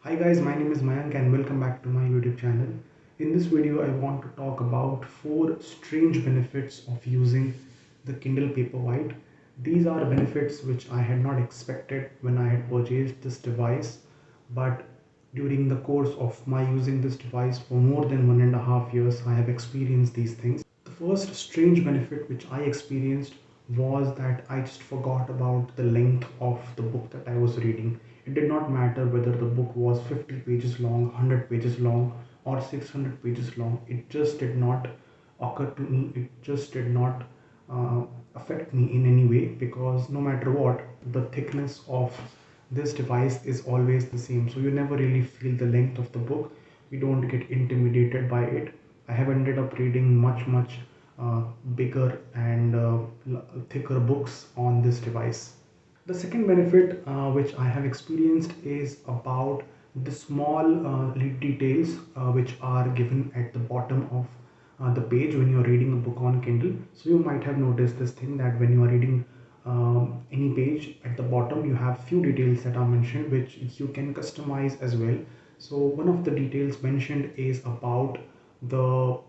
Hi guys, my name is Mayank and welcome back to my YouTube channel. In this video, I want to talk about 4 strange benefits of using the Kindle Paperwhite. These are benefits which I had not expected when I had purchased this device, but during the course of my using this device for more than 1.5 years, I have experienced these things. The first strange benefit which I experienced was that I just forgot about the length of the book that I was reading. It did not matter whether the book was 50 pages long, 100 pages long, or 600 pages long. It just did not occur to me. It just did not affect me in any way, because no matter what, the thickness of this device is always the same. So you never really feel the length of the book. You don't get intimidated by it. I have ended up reading much bigger and thicker books on this device. The second benefit which I have experienced is about the small details which are given at the bottom of the page when you are reading a book on Kindle. So you might have noticed this thing that when you are reading any page, at the bottom you have few details that are mentioned which you can customize as well. So one of the details mentioned is about the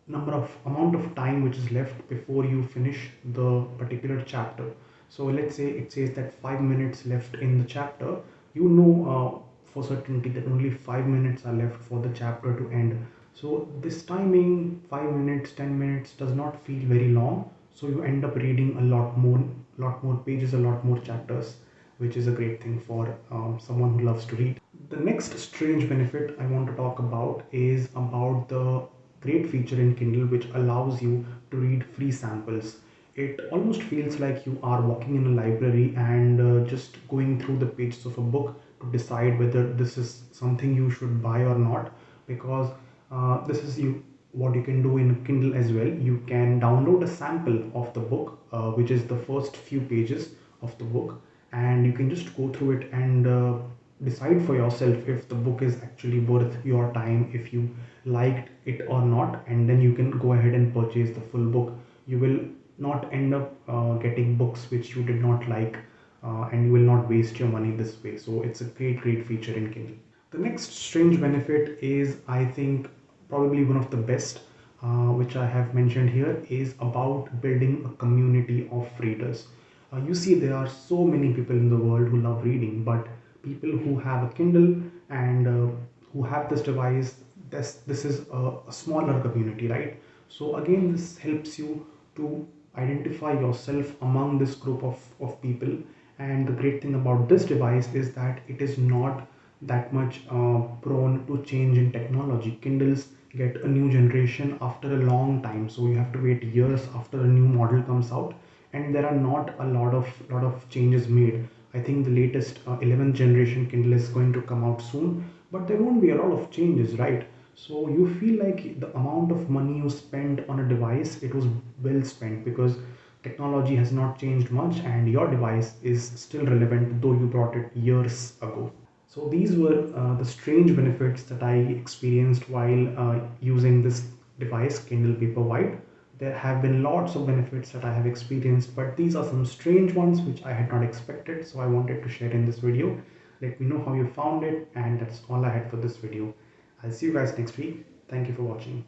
amount of time which is left before you finish the particular chapter. So let's say it says that 5 minutes left in the chapter. You know for certainty that only 5 minutes are left for the chapter to end. So this timing, 5 minutes, 10 minutes, does not feel very long. So you end up reading lot more pages, a lot more chapters, which is a great thing for someone who loves to read. The next strange benefit I want to talk about is about the great feature in Kindle which allows you to read free samples. It almost feels like you are walking in a library and just going through the pages of a book to decide whether this is something you should buy or not, because this is you what you can do in Kindle as well. You can download a sample of the book, which is the first few pages of the book, and you can just go through it and decide for yourself if the book is actually worth your time, if you liked it or not, and then you can go ahead and purchase the full book. You will not end up getting books which you did not like, and you will not waste your money this way. So it's a great feature in Kindle. The next strange benefit is, I think, probably one of the best, which I have mentioned here, is about building a community of readers. You see, there are so many people in the world who love reading, but people who have a Kindle and who have this device, this is a smaller community, right? So again, this helps you to identify yourself among this group of people. And the great thing about this device is that it is not that much prone to change in technology. Kindles get a new generation after a long time, so you have to wait years after a new model comes out, and there are not a lot of changes made. I think the latest 11th generation Kindle is going to come out soon, but there won't be a lot of changes, right? So you feel like the amount of money you spent on a device, it was well spent, because technology has not changed much and your device is still relevant though you brought it years ago. So these were the strange benefits that I experienced while using this device, Kindle Paperwhite. There have been lots of benefits that I have experienced, but these are some strange ones which I had not expected, so I wanted to share in this video. Let me know how you found it, and that's all I had for this video. I'll see you guys next week. Thank you for watching.